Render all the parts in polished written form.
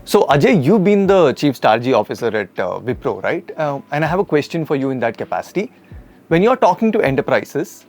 So, Ajay, you've been the Chief Strategy Officer at Wipro, right? And I have a question for you in that capacity. When you're talking to enterprises,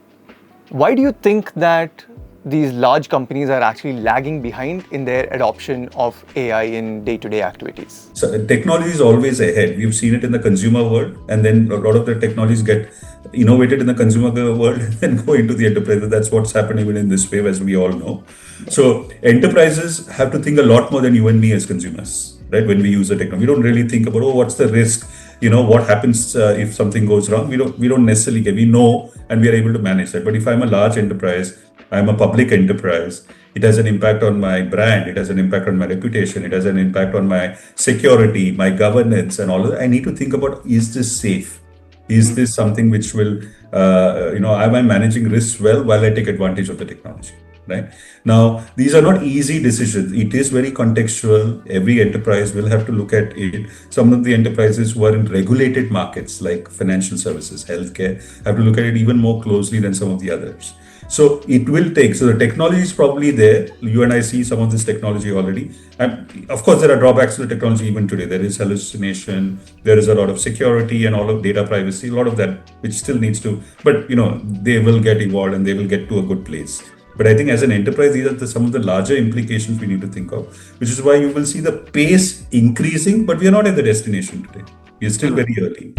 why do you think that these large companies are actually lagging behind in their adoption of AI in day-to-day activities? So technology is always ahead. We've seen it in the consumer world, and then a lot of the technologies get innovated in the consumer world and then go into the enterprise. That's what's happened even in this wave, as we all know. So enterprises have to think a lot more than you and me as consumers, right? When we use the technology, we don't really think about, oh, what's the risk? What happens if something goes wrong? We don't necessarily get. We know and we are able to manage that. But if I'm a large enterprise, I'm a public enterprise, it has an impact on my brand, it has an impact on my reputation, it has an impact on my security, my governance, and all of that. I need to think about, is this safe? Is this something which will, am I managing risks well while I take advantage of the technology? Right now, these are not easy decisions. It is very contextual. Every enterprise will have to look at it. Some of the enterprises who are in regulated markets like financial services, healthcare, have to look at it even more closely than some of the others. So it will take. So the technology is probably there. You and I see some of this technology already. And of course, there are drawbacks to the technology even today. There is hallucination. There is a lot of security and all of data privacy. A lot of that which still needs to. But they will get evolved and they will get to a good place. But I think as an enterprise, these are some of the larger implications we need to think of, which is why you will see the pace increasing, but we are not at the destination today. We are still very early.